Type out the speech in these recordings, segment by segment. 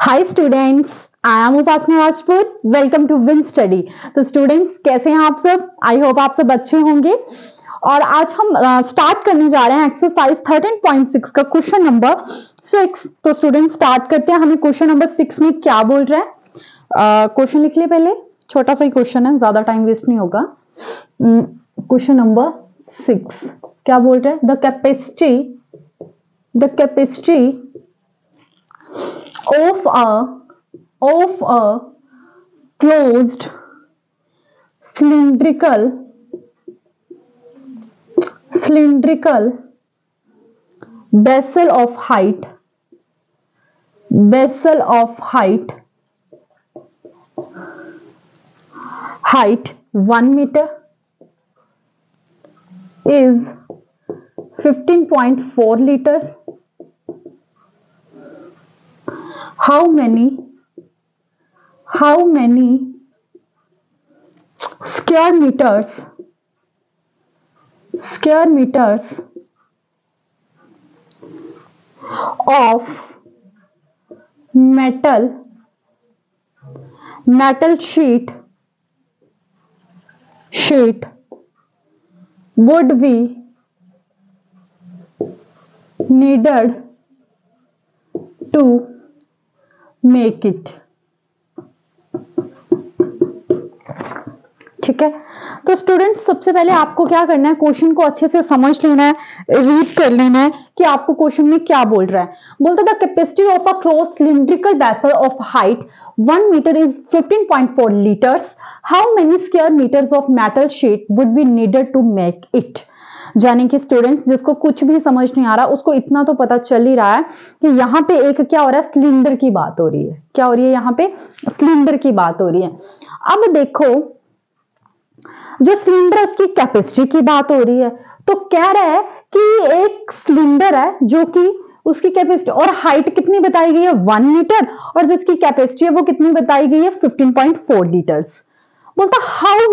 Hi students, I am Upasana Rajput. Welcome to win study. तो students कैसे हैं आप सब? आई होप आप सब अच्छे होंगे। और आज हम स्टार्ट करने जा रहे हैं एक्सरसाइज 13.6 का क्वेश्चन नंबर 6। तो स्टूडेंट्स स्टार्ट करते हैं। हमें क्वेश्चन नंबर 6 में क्या बोल रहा है? क्वेश्चन लिख ले पहले, छोटा सा ही क्वेश्चन है, ज्यादा टाइम वेस्ट नहीं होगा। क्वेश्चन नंबर 6 क्या बोल रहा है? The capacity of a closed cylindrical vessel of height 1 meter is 15.4 liters. How many square meters of metal sheet would be needed to make it? ठीक है। तो स्टूडेंट्स सबसे पहले आपको क्या करना है, क्वेश्चन को अच्छे से समझ लेना है, रीड कर लेना है कि आपको क्वेश्चन में क्या बोल रहा है। बोलता the capacity of a close cylindrical vessel of height 1 metre is 15.4 litres. How many square metres of metal sheet would be needed to make it? यानी कि स्टूडेंट्स जिसको कुछ भी समझ नहीं आ रहा उसको इतना तो पता चल ही रहा है कि यहाँ पे एक क्या हो रहा है, सिलेंडर की बात हो रही है। क्या हो रही है यहाँ पे? सिलेंडर की बात हो रही है। अब देखो, जो सिलेंडर उसकी कैपेसिटी की बात हो रही है, तो कह रहा है कि एक सिलेंडर है जो कि उसकी कैपेसिटी और हाइट कितनी बताई गई है 1 मीटर, और जो उसकी कैपेसिटी है वो कितनी बताई गई है 15.4 लीटर्स। बोलता how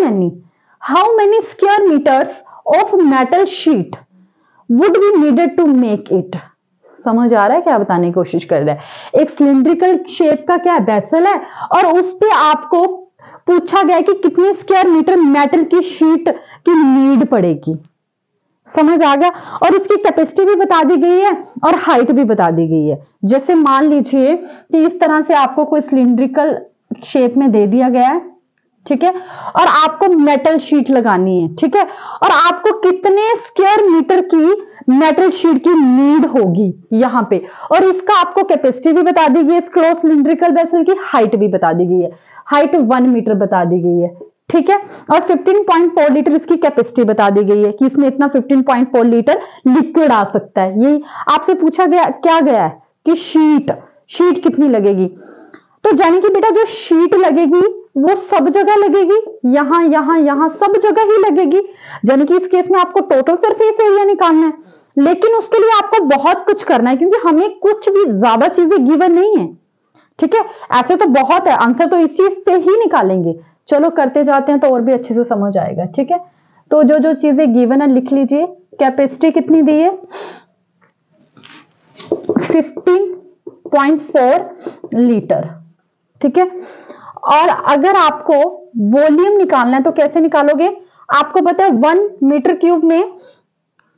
many square metres of metal sheet would be needed to make it? समझ आ रहा है क्या बताने की कोशिश कर रहा है? एक सिलिंड्रिकल शेप का क्या वेसल है और उस पे आपको पूछा गया कि कितने स्क्वायर मीटर मेटल की शीट की नीड पड़ेगी। समझ आ गया? और उसकी कैपेसिटी भी बता दी गई है और हाइट भी बता दी गई है। जैसे मान लीजिए कि इस तरह से आपको कोई सिलिंड्रिकल शेप में दे दिया गया है, ठीक है, और आपको मेटल शीट लगानी है, ठीक है, और आपको कितने स्क्वायर मीटर की मेटल शीट की नीड होगी यहां पे, और इसका आपको कैपेसिटी भी बता दी गई है, क्लोज सिलिंड्रिकल वेसल की हाइट भी बता दी गई है। हाइट 1 मीटर बता दी गई है, ठीक है, और 15.4 लीटर इसकी कैपेसिटी बता दी गई है कि इसमें इतना 15.4 लीटर लिक्विड आ सकता है। ये आपसे पूछा गया क्या गया है कि शीट कितनी लगेगी। तो जाने की बेटा जो शीट लगेगी वो सब जगह लगेगी, यहां सब जगह ही लगेगी। यानी कि इस केस में आपको टोटल सरफेस एरिया निकालना है, लेकिन उसके लिए आपको बहुत कुछ करना है क्योंकि हमें कुछ भी ज्यादा चीजें गिवन नहीं है, ठीक है। ऐसे तो बहुत है, आंसर तो इसी से ही निकालेंगे। चलो करते जाते हैं तो और भी अच्छे से समझ आएगा, ठीक है। तो जो चीजें गिवन है लिख लीजिए। कैपेसिटी कितनी दी है? 15.4 लीटर, ठीक है। और अगर आपको वॉल्यूम निकालना है तो कैसे निकालोगे? आपको पता है 1 मीटर क्यूब में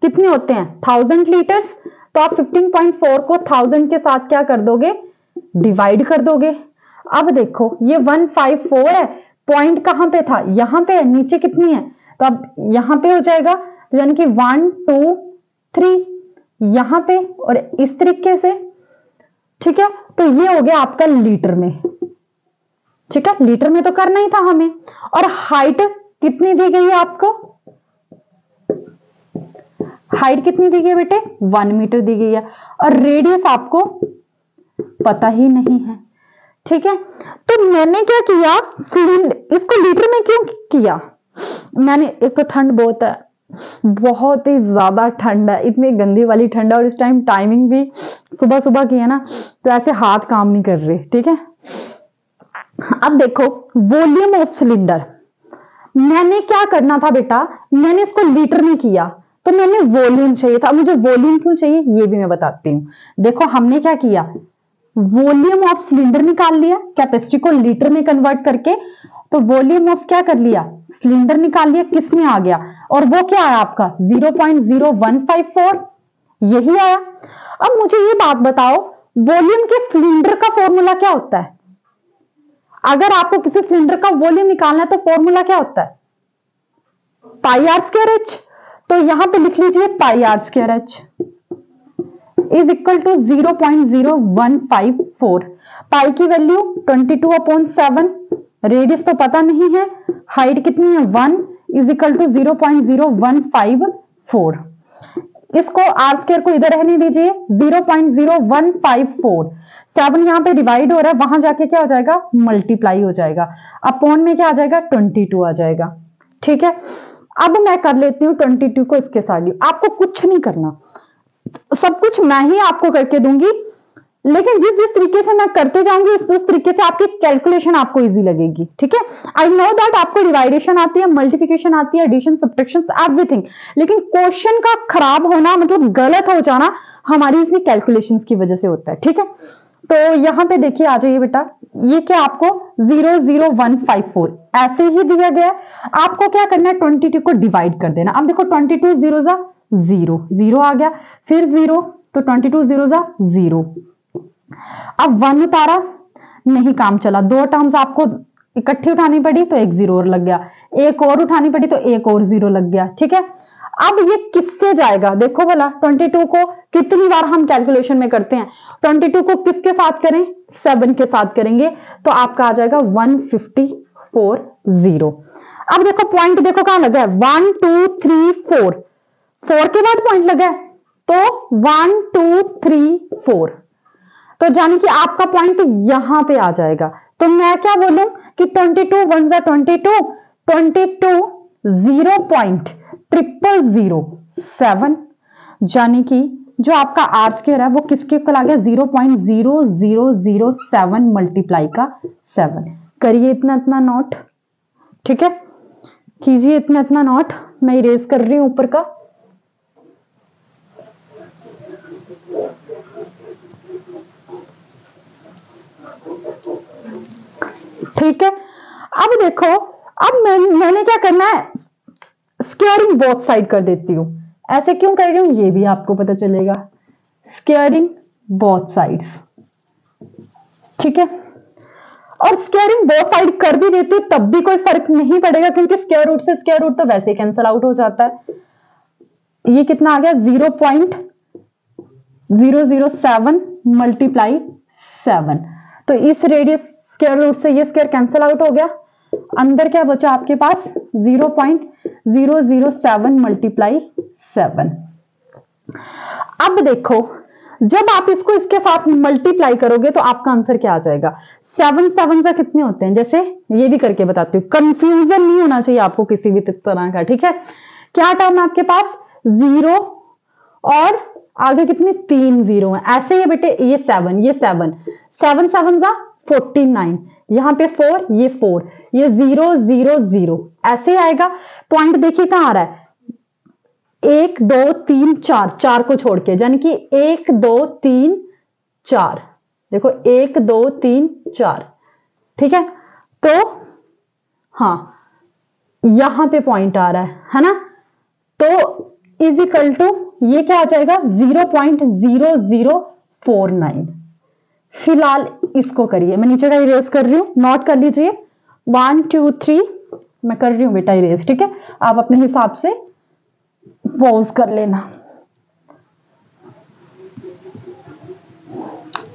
कितने होते हैं? 1000 लीटर्स। तो आप 15.4 को 1000 के साथ क्या कर दोगे? डिवाइड कर दोगे। अब देखो ये 154 है, पॉइंट कहां पे था? यहां पे है। नीचे कितनी है? तो अब यहां पे हो जाएगा, तो यानी कि 1 2 3 यहां पे और इस तरीके से, ठीक है। तो ये हो गया आपका लीटर में, ठीक है। लीटर में तो करना ही था हमें। और हाइट कितनी दी गई है आपको? हाइट कितनी दी गई है बेटे? 1 मीटर दी गई है। और रेडियस आपको पता ही नहीं है, ठीक है। तो मैंने क्या किया, इसको लीटर में क्यों किया मैंने? एक तो ठंड बहुत है, बहुत ही ज्यादा ठंड है, इतनी गंदी वाली ठंड है, और इस टाइम टाइमिंग भी सुबह सुबह की है ना, तो ऐसे हाथ काम नहीं कर रहे, ठीक है। अब देखो वॉल्यूम ऑफ सिलेंडर, मैंने क्या करना था बेटा, मैंने इसको लीटर में किया तो मैंने वॉल्यूम चाहिए था। मुझे वॉल्यूम क्यों चाहिए ये भी मैं बताती हूं। देखो हमने क्या किया, वॉल्यूम ऑफ सिलेंडर निकाल लिया, कैपेसिटी को लीटर में कन्वर्ट करके, तो वॉल्यूम ऑफ क्या कर लिया, सिलेंडर निकाल लिया, किस में आ गया, और वो क्या आया आपका 0.0154, यही आया। अब मुझे ये बात बताओ, वॉल्यूम के सिलेंडर का फॉर्मूला क्या होता है? अगर आपको किसी सिलेंडर का वॉल्यूम निकालना है तो फॉर्मूला क्या होता है, पाई आर स्क्वायर एच। तो यहां पे लिख लीजिए pi R square H is equal to 0.0154। Pi की वैल्यू 22/7, रेडियस तो पता नहीं है, हाइट कितनी है 1 इज इक्वल टू 0.0154। इसको आर स्क्वायर को इधर रहने दीजिए, 0.0154, 7 यहां पे डिवाइड हो रहा है, वहां जाके क्या हो जाएगा, मल्टीप्लाई हो जाएगा, अपॉन में क्या आ जाएगा 22 आ जाएगा। ठीक है, अब मैं कर लेती हूं 22 को इसके साथ, आपको कुछ नहीं करना, सब कुछ मैं ही आपको करके दूंगी, लेकिन जिस जिस तरीके से मैं करते जाऊंगी उस तरीके से आपकी कैलकुलेशन आपको इजी लगेगी। ठीक है, आई नो दैट आपको डिवाइडेशन आती है, मल्टीप्लिकेशन आती है, एडिशन, सब्ट्रैक्शन, एवरीथिंग, लेकिन क्वेश्चन का खराब होना मतलब गलत हो जाना हमारी इसी कैलकुलेशंस की वजह से होता है। ठीक है, तो यहां पे देखिए, आ जाइए बेटा, ये क्या आपको 00154 ऐसे ही दिया गया है, आपको क्या करना है 22 को डिवाइड कर देना। अब देखो 22 0 जा 0, 0 आ गया, फिर 0, तो 22 0 जा 0। अब 1 उतारा, नहीं काम चला, 2 टर्म्स आपको इकट्ठी उठानी पड़ी तो एक 0 और लग गया, एक और उठानी पड़ी तो एक और 0 लग गया। ठीक है, अब ये किससे जाएगा, देखो भला 22 को कितनी बार हम कैलकुलेशन में करते हैं, 22 को किसके साथ करें, 7 के साथ करेंगे, तो आपका आ जाएगा 1540। अब देखो पॉइंट देखो कहां लगा है, 1 2 3 4, 4 के बाद पॉइंट लगा है, तो 1 2 3 4, तो जानी कि आपका पॉइंट यहां पे आ जाएगा। तो मैं क्या बोलूं कि 22 1 जा 22, 22 0.0007, जानी कि जो आपका आर स्क्वायर है वो किसके इक्वल आ गया, 0.0007 मल्टीप्लाई का 7। करिए इतना इतना नोट, ठीक है, कीजिए इतना इतना नोट, मैं इरेज कर रही हूं ऊपर का। ठीक है, अब देखो, अब मैंने क्या करना है, स्क्वेयरिंग बोथ साइड कर देती हूं। ऐसे क्यों कर रही हूं ये भी आपको पता चलेगा, स्क्वेयरिंग बोथ साइड्स। ठीक है, और स्क्वेयरिंग बोथ साइड कर भी देती हूं तब भी कोई फर्क नहीं पड़ेगा, क्योंकि स्क्वायर रूट से स्क्वायर रूट तो वैसे ही कैंसिल आउट हो जाता है। ये कितना आ गया 0.007 मल्टीप्लाई 7, तो इस रेडियस स्क्वायर रूट से ये स्क्वायर कैंसिल आउट हो गया, अंदर क्या बचा आपके पास 0.007 मल्टीप्लाई 7। अब देखो, जब आप इसको इसके साथ मल्टीप्लाई करोगे तो आपका आंसर क्या आ जाएगा, 7 7 से कितने होते हैं, जैसे ये भी करके बताती हूँ, कंफ्यूजन नहीं होना चाहिए आपको किसी भी तरह का। ठीक है, क्या टर्म है आपके पास 0 और आगे कितने 3 0 है, ऐसे ही बेटे, ये 7 7 7 जा 49, यहां पे 4 ये 4, ये 0 0 0 ऐसे आएगा। पॉइंट देखिए कहां आ रहा है, 1 2 3 4, 4 को छोड़ के, यानी कि 1 2 3 4, देखो 1 2 3 4। ठीक है, तो हाँ यहां पे पॉइंट आ रहा है ना, तो इज इक्वल टू ये क्या आ जाएगा 0.0049। फिलहाल इसको करिए, मैं नीचे का इरेज कर रही हूं, नोट कर लीजिए 1 2 3, मैं कर रही हूं बेटा इरेज। ठीक है, आप अपने हिसाब से पॉज कर लेना।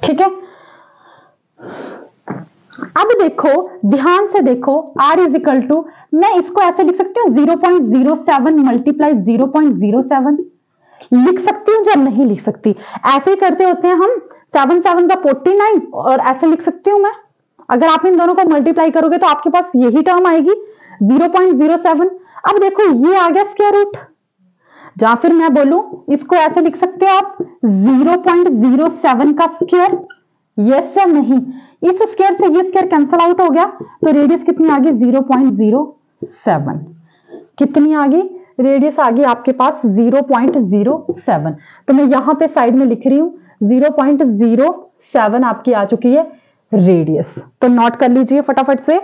ठीक है, अब देखो ध्यान से देखो, R इज इक्वल टू, मैं इसको ऐसे लिख सकती हूँ 0.07 मल्टीप्लाई 0.07 लिख सकती हूँ, जब नहीं लिख सकती ऐसे ही करते होते हैं हम, 7 7 का 49, और ऐसे लिख सकती हूं मैं। अगर आप इन दोनों को मल्टीप्लाई करोगे तो आपके पास यही टर्म आएगी 0.07। अब देखो ये आ गया स्क्वायर रूट, या फिर मैं बोलूं इसको ऐसे लिख सकते हो आप 0.07 का स्क्वायर, यस या नहीं, इस स्क्वायर से ये स्क्वायर कैंसिल आउट हो गया, तो रेडियस कितनी आ गई 0.07, कितनी आ गई रेडियस आ गई आपके पास 0.07। तो मैं यहां पे साइड में लिख रही हूं 0.07 7 आपकी आ चुकी है रेडियस। तो नोट कर लीजिए फटाफट से।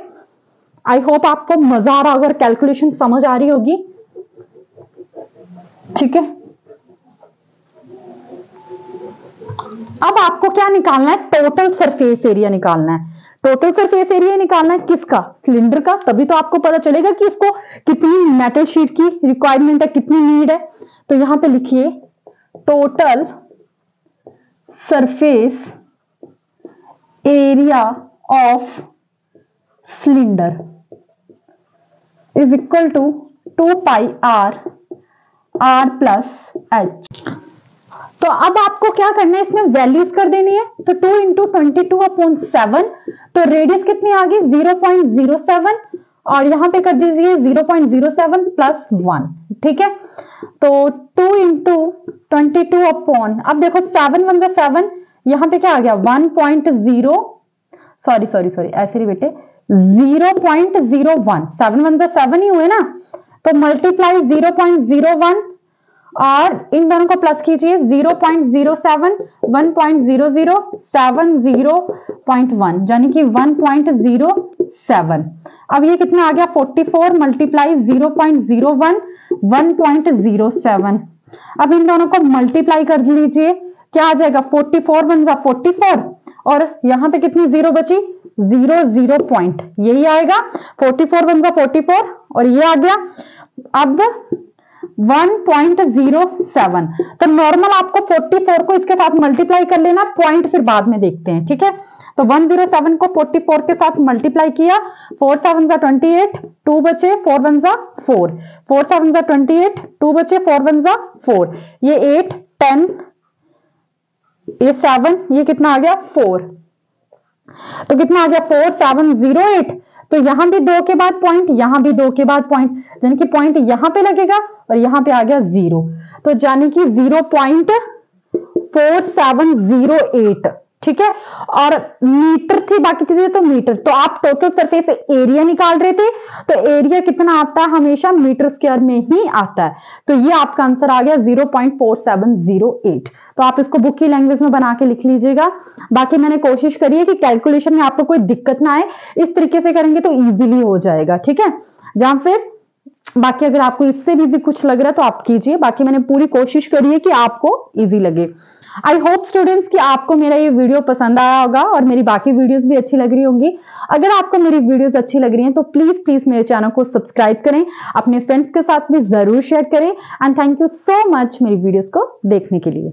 आई होप आपको मजा आ रहा होगा, कैलकुलेशन समझ आ रही होगी। ठीक है, अब आपको क्या निकालना है, टोटल सरफेस एरिया निकालना है। टोटल सरफेस एरिया निकालना है किसका, सिलेंडर का। तभी तो आपको पता चलेगा कि उसको कितनी मेटल शीट की रिक्वायरमेंट है, कितनी नीड है। तो यहां पे लिखिए total surface area of cylinder is equal to 2 pi r plus h. तो अब आपको क्या करना है, इसमें वैल्यूज कर देनी है। तो 2 इंटू 22/7, तो रेडियस कितनी आ गई 0.07, और यहां पे कर दीजिए 0.07 प्लस 1। ठीक है, तो 2 इंटू 22 अब देखो 7 1 जा 7, यहां पे क्या आ गया 1.0, सॉरी ऐसे नहीं बेटे, 0.01, 7 1 जा 7 ही हुए ना, तो मल्टीप्लाई 0.01 और इन दोनों को प्लस कीजिए 0.07 1.00 70.1 यानी कि 1.07। अब ये कितना आ गया 44 मल्टीप्लाई 0.01 1.07। अब इन दोनों को मल्टीप्लाई कर लीजिए, क्या आ जाएगा 44 1 जा 44, और यहां पे कितनी जीरो बची 0 पॉइंट, यही आएगा 44 1 जा 44 और ये आ गया अब 1.07। तो नॉर्मल आपको 44 को इसके साथ मल्टीप्लाई कर लेना, पॉइंट फिर बाद में देखते हैं। ठीक है, तो 107 को 44 के साथ मल्टीप्लाई किया, 4 7 जा 28, 2 बचे 4 1 जा 4, 4 7 जा 28, 2 बचे 4 1 जा 4, ये 8 10, ये 7, ये कितना आ गया 4, तो कितना आ गया 4708। तो यहां भी 2 के बाद पॉइंट, यहां भी 2 के बाद पॉइंट, यानी कि पॉइंट यहां पे लगेगा और यहां पे आ गया 0, तो यानी कि 0.4708। ठीक है, और मीटर थी बाकी चीजें तो मीटर, तो आप टोटल सरफेस एरिया निकाल रहे थे, तो एरिया कितना आता है हमेशा मीटर स्क्वायर में ही आता है। तो ये आपका आंसर आ गया 0.4708। तो आप इसको बुक की लैंग्वेज में बना के लिख लीजिएगा। बाकी मैंने कोशिश करी है कि कैलकुलेशन में आपको कोई दिक्कत ना आए, इस तरीके से करेंगे तो इजीली हो जाएगा। ठीक है, जहां फिर बाकी अगर आपको इससे भी कुछ लग रहा है तो आप कीजिए, बाकी मैंने पूरी कोशिश करी है कि आपको इजी लगे। आई होप स्टूडेंट्स कि आपको मेरा ये वीडियो पसंद आया होगा और मेरी बाकी वीडियोस भी अच्छी लग रही होंगी। अगर आपको मेरी वीडियोस अच्छी लग रही हैं तो प्लीज मेरे चैनल को सब्सक्राइब करें, अपने फ्रेंड्स के साथ भी जरूर शेयर करें। And thank you so much मेरी वीडियोस को देखने के लिए।